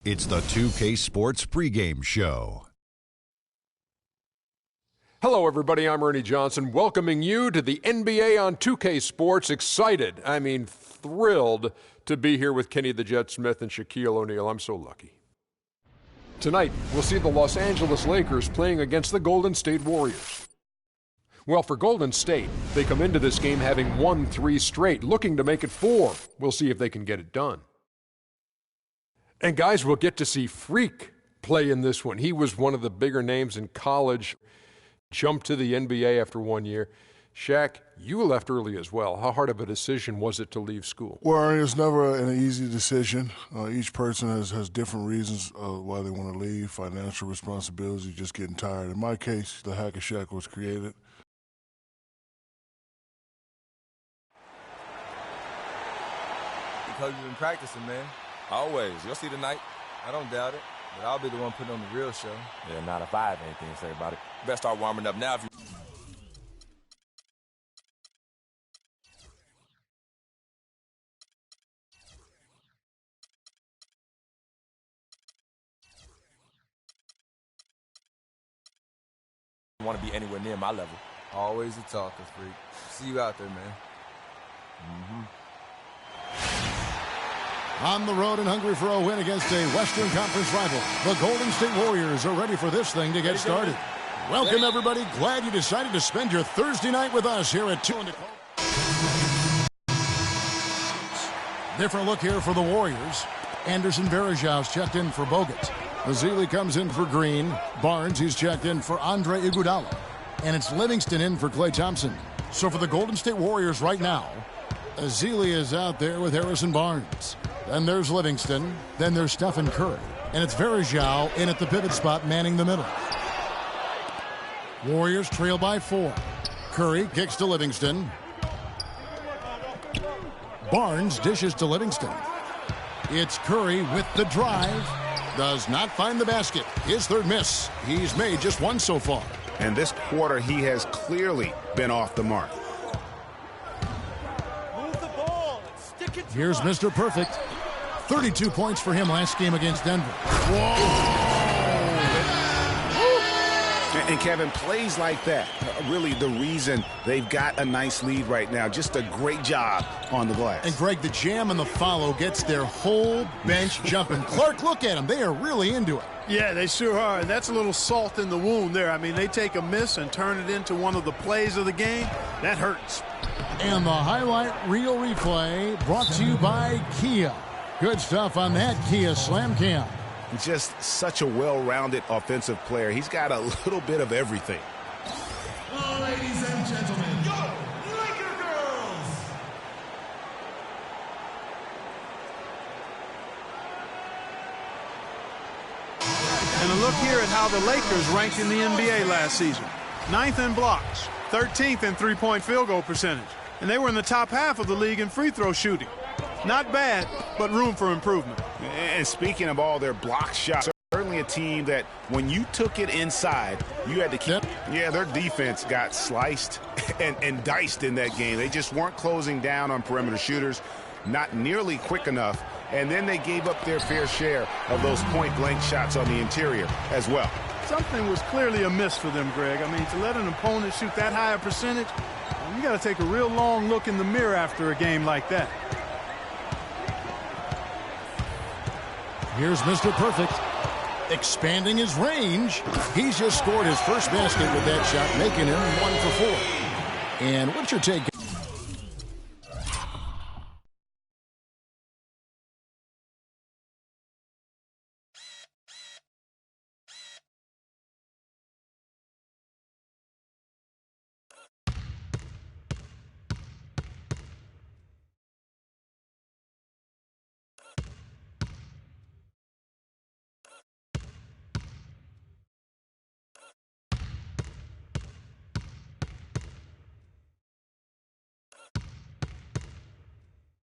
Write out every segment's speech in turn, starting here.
It's the 2K Sports pregame show. Hello, everybody. I'm Ernie Johnson, welcoming you to the NBA on 2K Sports. Excited, thrilled to be here with Kenny the Jet Smith and Shaquille O'Neal. I'm so lucky. Tonight, we'll see the Los Angeles Lakers playing against the Golden State Warriors. Well, for Golden State, they come into this game having won 3 straight, looking to make it 4. We'll see if they can get it done. And guys, we'll get to see Freak play in this one. He was one of the bigger names in college, jumped to the NBA after 1 year. Shaq, you left early as well. How hard of a decision was it to leave school? Well, it's never an easy decision. Each person has different reasons why they want to leave, financial responsibilities, just getting tired. In my case, the Hack-a-Shack was created. Because you've been practicing, man. Always. You'll see tonight. I don't doubt it. But I'll be the one putting on the real show. Yeah, not if I have anything to say about it. Best start warming up now if you... want to be anywhere near my level. Always a talker, Freak. See you out there, man. On the road and hungry for a win against a Western Conference rival, the Golden State Warriors are ready for this thing to get started. Welcome, everybody. Glad you decided to spend your Thursday night with us here at 2 and Different look here for the Warriors. Anderson Varejão's checked in for Bogut. Ezeli comes in for Green. Barnes, he's checked in for Andre Iguodala. And it's Livingston in for Klay Thompson. So for the Golden State Warriors right now, Ezeli is out there with Harrison Barnes. Then there's Livingston. Then there's Stephen Curry. And it's Varejão in at the pivot spot, manning the middle. Warriors trail by 4. Curry kicks to Livingston. Barnes dishes to Livingston. It's Curry with the drive. Does not find the basket. His third miss. He's made just 1 so far. And this quarter, he has clearly been off the mark. Here's Mr. Perfect. 32 points for him last game against Denver. Whoa! And Kevin, plays like that, really the reason they've got a nice lead right now. Just a great job on the glass. And Greg, the jam and the follow gets their whole bench jumping. Clark, look at them. They are really into it. Yeah, they sure are. And that's a little salt in the wound there. I mean, they take a miss and turn it into one of the plays of the game. That hurts. And the highlight reel replay brought to you by Kia. Good stuff on that Kia Slam Cam. Just such a well-rounded offensive player. He's got a little bit of everything. Ladies and gentlemen, go Laker girls! And a look here at how the Lakers ranked in the NBA last season. 9th in blocks, 13th in three-point field goal percentage. And they were in the top half of the league in free throw shooting. Not bad, but room for improvement. And speaking of all their block shots, certainly a team that when you took it inside, you had to keep. Yeah, their defense got sliced and diced in that game. They just weren't closing down on perimeter shooters, not nearly quick enough. And then they gave up their fair share of those point-blank shots on the interior as well. Something was clearly amiss for them, Greg. I mean, to let an opponent shoot that high a percentage, you got to take a real long look in the mirror after a game like that. Here's Mr. Perfect, expanding his range. He's just scored his first basket with that shot, making him 1 for 4. And what's your take?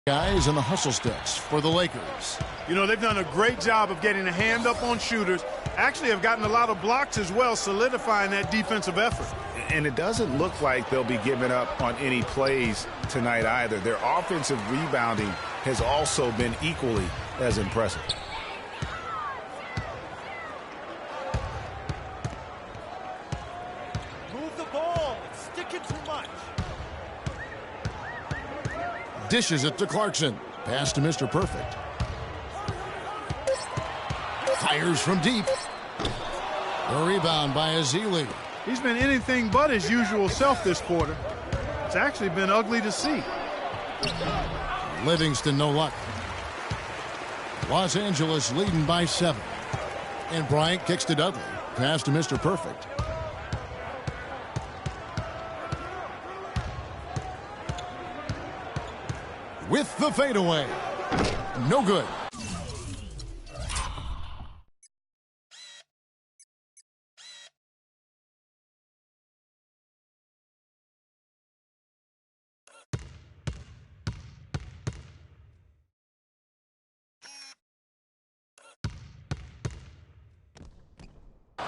Guys and the hustle sticks for the Lakers. You know, they've done a great job of getting a hand up on shooters. Actually have gotten a lot of blocks as well, solidifying that defensive effort. And it doesn't look like they'll be giving up on any plays tonight either. Their offensive rebounding has also been equally as impressive. Dishes it to Clarkson. Pass to Mr. Perfect. Fires from deep. The rebound by Ezeli. He's been anything but his usual self this quarter. It's actually been ugly to see. Livingston, no luck. Los Angeles leading by 7. And Bryant kicks to Dudley. Pass to Mr. Perfect. With the fadeaway. No good.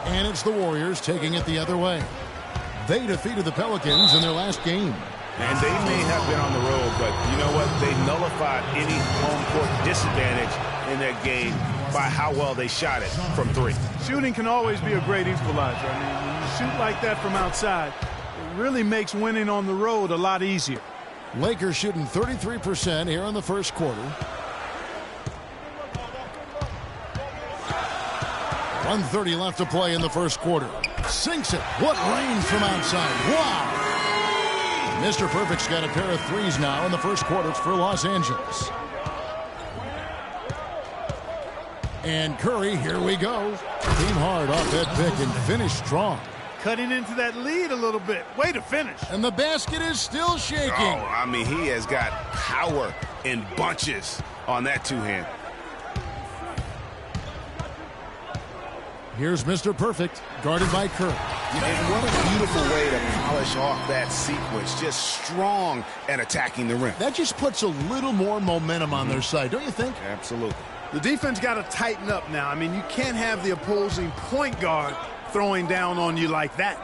And it's the Warriors taking it the other way. They defeated the Pelicans in their last game. And they may have been on the road, but you know what? They nullified any home court disadvantage in that game by how well they shot it from 3. Shooting can always be a great equalizer. I mean, when you shoot like that from outside, it really makes winning on the road a lot easier. Lakers shooting 33% here in the first quarter. 1:30 left to play in the first quarter. Sinks it. What range from outside. Wow. Mr. Perfect's got a pair of threes now in the first quarter for Los Angeles. And Curry, here we go. Came hard off that pick and finished strong. Cutting into that lead a little bit. Way to finish. And the basket is still shaking. Oh, I mean, he has got power in bunches on that two-hand. Here's Mr. Perfect, guarded by Curry. And what a beautiful way to polish off that sequence. Just strong at attacking the rim. That just puts a little more momentum on their side, don't you think? Absolutely. The defense got to tighten up now. I mean, you can't have the opposing point guard throwing down on you like that.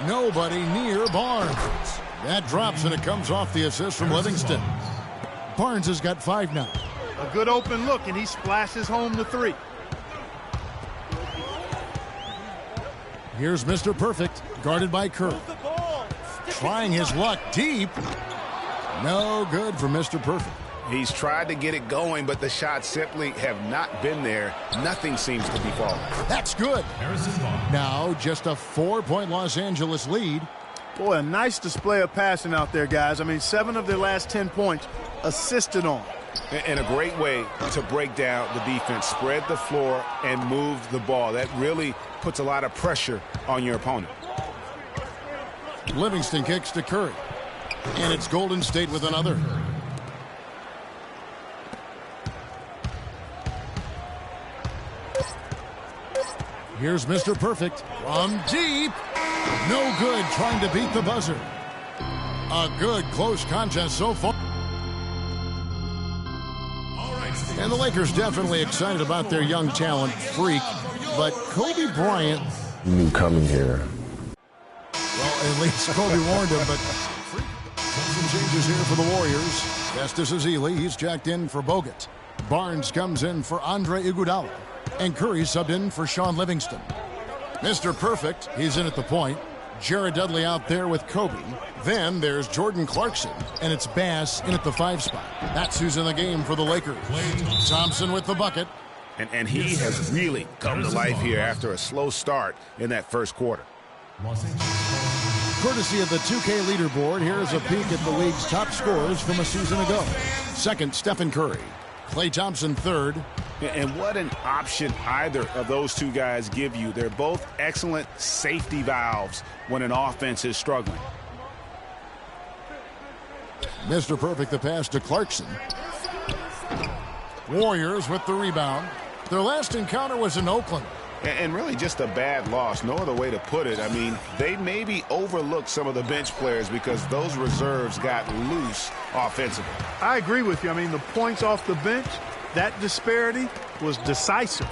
Nobody near Barnes. That drops, and it comes off the assist from Livingston. Barnes has got 5 now. A good open look, and he splashes home the 3. Here's Mr. Perfect, guarded by Curry. Trying his luck deep. No good for Mr. Perfect. He's tried to get it going, but the shots simply have not been there. Nothing seems to be falling. That's good. Now just a 4-point Los Angeles lead. Boy, a nice display of passing out there, guys. I mean, 7 of their last 10 points assisted on. And a great way to break down the defense. Spread the floor and move the ball. That really puts a lot of pressure on your opponent. Livingston kicks to Curry. And it's Golden State with another. Here's Mr. Perfect from deep. No good, trying to beat the buzzer. A good close contest so far. And the Lakers definitely excited about their young talent, Freak. But Kobe Bryant knew coming here. Well, at least Kobe warned him, but some changes here for the Warriors. Festus Ezeli, he's jacked in for Bogut. Barnes comes in for Andre Iguodala. And Curry subbed in for Sean Livingston. Mr. Perfect, he's in at the point. Jared Dudley out there with Kobe. Then there's Jordan Clarkson, and it's Bass in at the 5 spot. That's who's in the game for the Lakers. Thompson with the bucket. And he has really come to life here after a slow start in that first quarter. Courtesy of the 2K leaderboard, here's a peek at the league's top scorers from a season ago. Second, Stephen Curry. Klay Thompson third. And what an option either of those two guys give you. They're both excellent safety valves when an offense is struggling. Mr. Perfect, the pass to Clarkson. Warriors with the rebound. Their last encounter was in Oakland. And really just a bad loss. No other way to put it. I mean, they maybe overlooked some of the bench players because those reserves got loose offensively. I agree with you. I mean, the points off the bench, that disparity was decisive.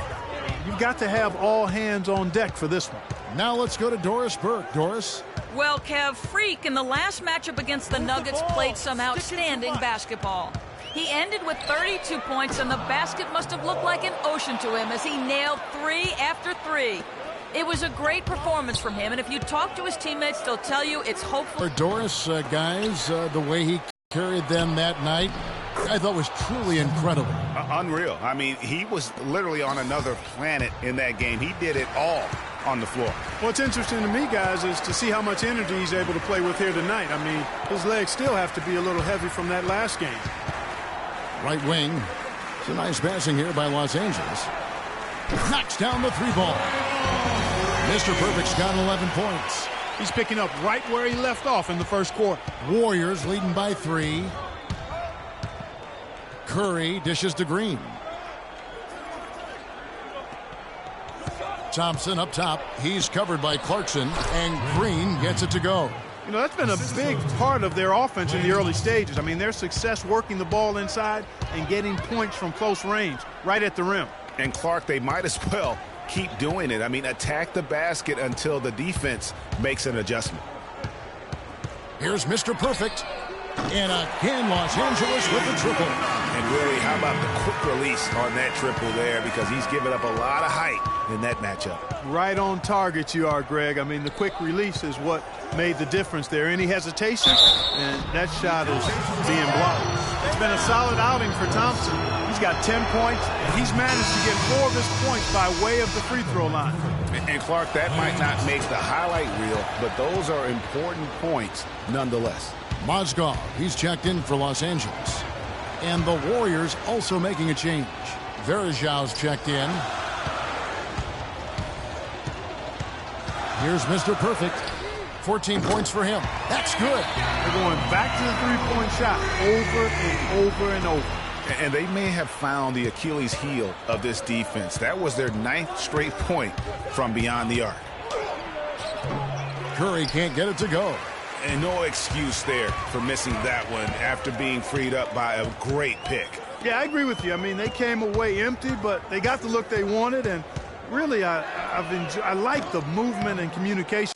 You've got to have all hands on deck for this one. Now let's go to Doris Burke. Doris? Well, Kev, Freak in the last matchup against the Nuggets played some outstanding basketball. He ended with 32 points, and the basket must have looked like an ocean to him as he nailed 3 after 3. It was a great performance from him, and if you talk to his teammates, they'll tell you it's hopeful. For Doris, guys, the way he carried them that night, I thought was truly incredible. Unreal. I mean, he was literally on another planet in that game. He did it all on the floor. What's interesting to me, guys, is to see how much energy he's able to play with here tonight. I mean, his legs still have to be a little heavy from that last game. Right wing. It's a nice passing here by Los Angeles. Knocks down the three ball. Mr. Perfect's got 11 points. He's picking up right where he left off in the first quarter. Warriors leading by 3. Curry dishes to Green. Thompson up top. He's covered by Clarkson, and Green gets it to go. You know, that's been a big part of their offense in the early stages. I mean, their success working the ball inside and getting points from close range right at the rim. And Clark, they might as well keep doing it. I mean, attack the basket until the defense makes an adjustment. Here's Mr. Perfect. And again, Los Angeles with the triple. And really, how about the quick release on that triple there, because he's given up a lot of height in that matchup. Right on target you are, Greg. I mean, the quick release is what made the difference there. Any hesitation, and that shot is being blocked. It's been a solid outing for Thompson. He's got 10 points, and he's managed to get 4 of his points by way of the free throw line. And Clark, that might not make the highlight reel, but those are important points nonetheless. Mozgov, he's checked in for Los Angeles. And the Warriors also making a change. Verejão's checked in. Here's Mr. Perfect. 14 points for him. That's good. They're going back to the three-point shot over and over and over. And they may have found the Achilles heel of this defense. That was their 9th straight point from beyond the arc. Curry can't get it to go. And no excuse there for missing that one after being freed up by a great pick. Yeah, I agree with you. I mean, they came away empty, but they got the look they wanted, and really, I like the movement and communication.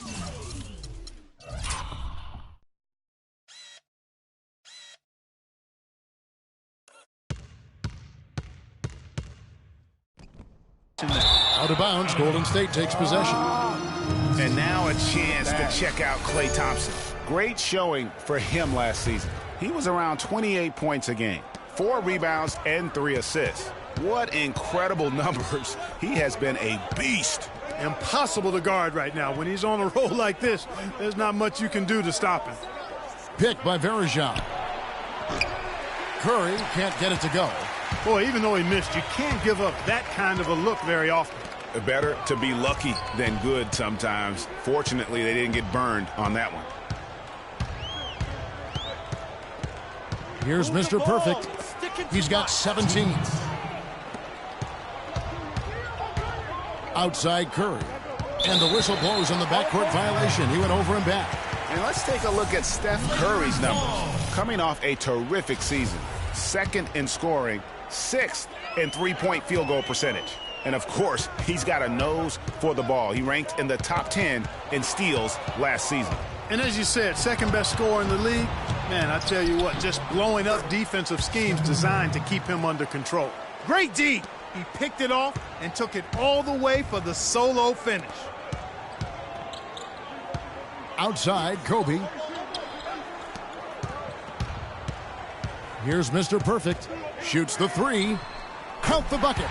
Out of bounds, Golden State takes possession. And now a chance to check out Klay Thompson. Great showing for him last season. He was around 28 points a game, 4 rebounds and 3 assists. What incredible numbers. He has been a beast. Impossible to guard right now. When he's on a roll like this, there's not much you can do to stop him. Picked by Verejão. Curry can't get it to go. Boy, even though he missed, you can't give up that kind of a look very often. Better to be lucky than good sometimes. Fortunately, they didn't get burned on that one. Here's Mr. Perfect. He's got 17. Outside Curry. And the whistle blows on the backcourt violation. He went over and back. And let's take a look at Steph Curry's numbers. Coming off a terrific season. 2nd in scoring, 6th in three-point field goal percentage. And, of course, he's got a nose for the ball. He ranked in the top 10 in steals last season. And as you said, 2nd best scorer in the league. Man, I tell you what, just blowing up defensive schemes designed to keep him under control. Great D. He picked it off and took it all the way for the solo finish. Outside, Kobe. Here's Mr. Perfect. Shoots the 3. Count the bucket.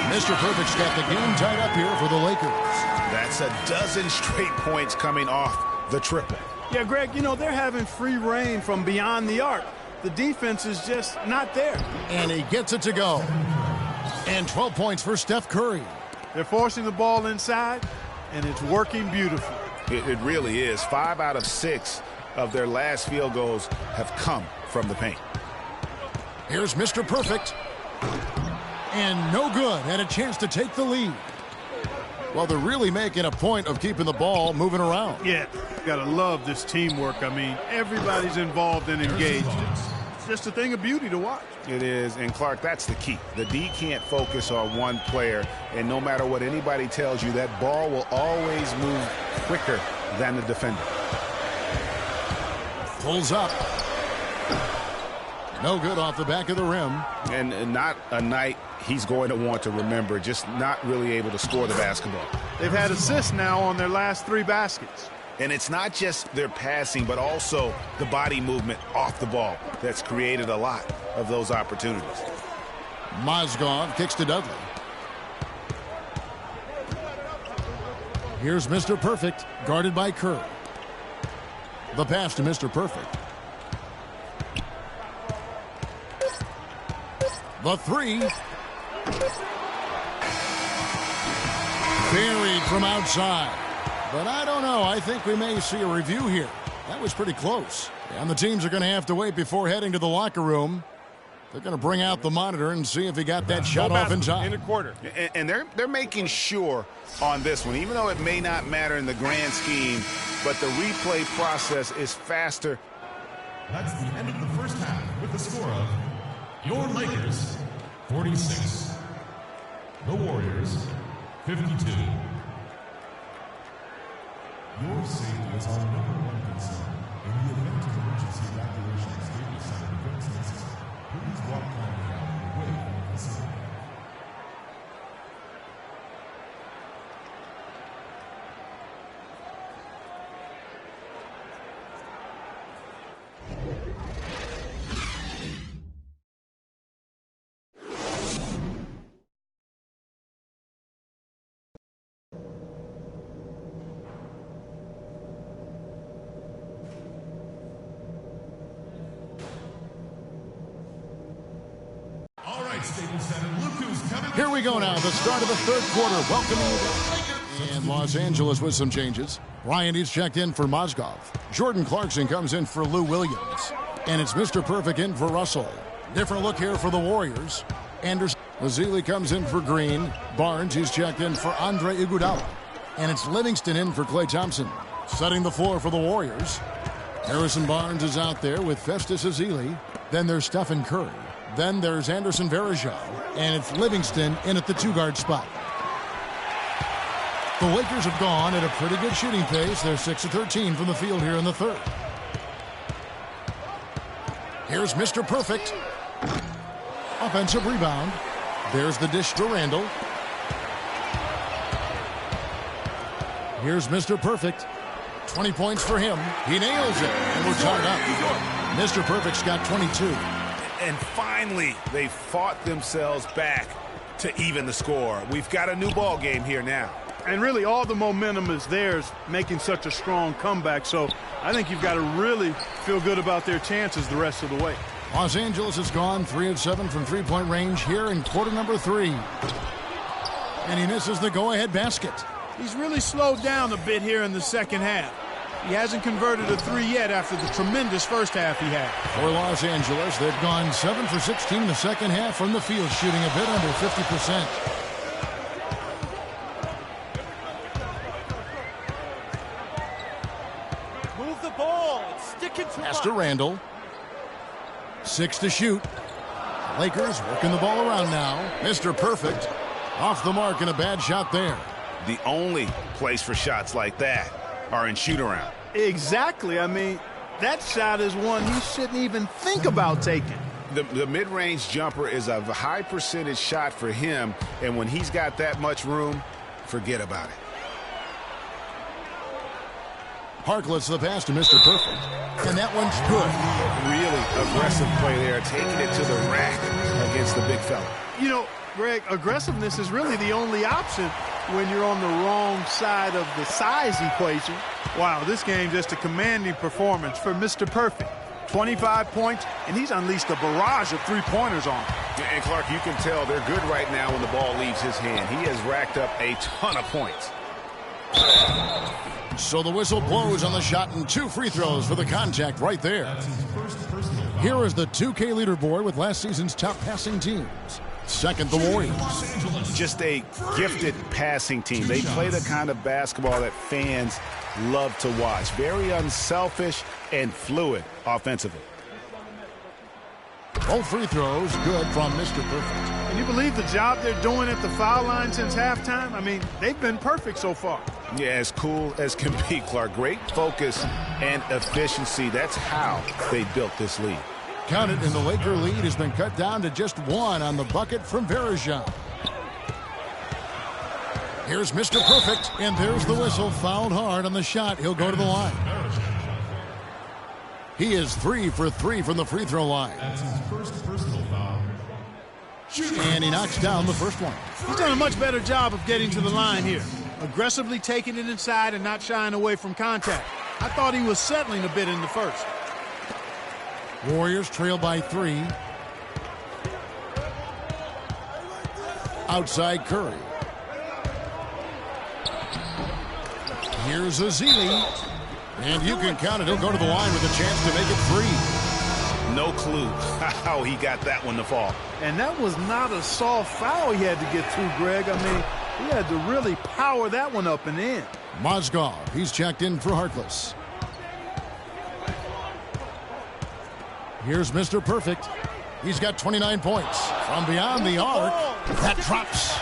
Mr. Perfect's got the game tied up here for the Lakers. That's a dozen straight points coming off the triple. Yeah, Greg, you know, they're having free reign from beyond the arc. The defense is just not there. And he gets it to go. And 12 points for Steph Curry. They're forcing the ball inside, and it's working beautifully. It really is. 5 out of 6 of their last field goals have come from the paint. Here's Mr. Perfect. And no good, and a chance to take the lead. Well, they're really making a point of keeping the ball moving around. Yeah, gotta love this teamwork. I mean, everybody's involved and engaged. It's just a thing of beauty to watch. It is, and Clark, that's the key. The D can't focus on one player, and no matter what anybody tells you, that ball will always move quicker than the defender. Pulls up. No good off the back of the rim. And not a night he's going to want to remember, just not really able to score the basketball. They've had assists now on their last 3 baskets. And it's not just their passing, but also the body movement off the ball that's created a lot of those opportunities. Mozgov kicks to Dudley. Here's Mr. Perfect, guarded by Kerr. The pass to Mr. Perfect. The three. Buried from outside. But I don't know. I think we may see a review here. That was pretty close. And the teams are going to have to wait before heading to the locker room. They're going to bring out the monitor and see if he got that shot off in time. In the quarter. And they're making sure on this one, even though it may not matter in the grand scheme, but the replay process is faster. That's the end of the first half with the score of your Lakers 46, the Warriors 52. Your safety is our #1 concern. In the event of emergency evacuation of Staples Center event spaces, please walk calmly out away from the facility. Here we go now, the start of the third quarter. Welcoming you. And Los Angeles with some changes. Ryan is checked in for Mozgov. Jordan Clarkson comes in for Lou Williams. And it's Mr. Perfect in for Russell. Different look here for the Warriors. Anderson. Lazili comes in for Green. Barnes is checked in for Andre Iguodala. And it's Livingston in for Klay Thompson. Setting the floor for the Warriors. Harrison Barnes is out there with Festus Ezeli. Then there's Stephen Curry. Then there's Anderson Varejao, and it's Livingston in at the two-guard spot. The Lakers have gone at a pretty good shooting pace. They're 6 of 13 from the field here in the third. Here's Mr. Perfect. Offensive rebound. There's the dish to Randall. Here's Mr. Perfect. 20 points for him. He nails it, and we're tied up. Mr. Perfect's got 22. And finally, they fought themselves back to even the score. We've got a new ball game here now. And really, all the momentum is theirs, making such a strong comeback. So I think you've got to really feel good about their chances the rest of the way. Los Angeles has gone 3 of 7 from three-point range here in quarter number 3. And he misses the go-ahead basket. He's really slowed down a bit here in the second half. He hasn't converted a 3 yet after the tremendous first half he had. For Los Angeles, they've gone 7 for 16 in the second half from the field, shooting a bit under 50%. Move the ball. It's sticking to Pass to Randall. 6 to shoot. Lakers working the ball around now. Mr. Perfect off the mark and a bad shot there. The only place for shots like that are in shoot-around. Exactly. I mean, that shot is one he shouldn't even think about taking. The mid-range jumper is a high percentage shot for him, and when he's got that much room, forget about it. Harkless the pass to Mr. Perfect. And that one's good. Really aggressive play there, taking it to the rack against the big fella. You know, Greg, aggressiveness is really the only option when you're on the wrong side of the size equation. Wow, this game just a commanding performance for Mr. Perfect. 25 points, and he's unleashed a barrage of three-pointers on him. And Clark, you can tell they're good right now when the ball leaves his hand. He has racked up a ton of points. So the whistle blows on the shot and 2 free throws for the contact right there. Here is the 2K leaderboard with last season's top passing teams. Second, the Warriors. Just a gifted passing team. They play the kind of basketball that fans love to watch. Very unselfish and fluid offensively. Both free throws good from Mr. Perfect. Can you believe the job they're doing at the foul line since halftime? I mean, they've been perfect so far. Yeah, as cool as can be, Clark. Great focus and efficiency. That's how they built this lead. Count it, and the Laker lead has been cut down to just 1 on the bucket from Varejao. Here's Mr. Perfect, and there's the whistle. Fouled hard on the shot. He'll go to the line. He is 3 for 3 from the free throw line. That's his first personal foul. And he knocks down the first one. He's done a much better job of getting to the line here. Aggressively taking it inside and not shying away from contact. I thought he was settling a bit in the first. Warriors trail by 3. Outside Curry. Here's Azili. And you can count it. He'll go to the line with a chance to make it 3. No clue how he got that one to fall. And that was not a soft foul he had to get through, Greg. I mean, he had to really power that one up and in. Mozgov, he's checked in for Harkless. Here's Mr. Perfect. He's got 29 points. From beyond the arc, that drops.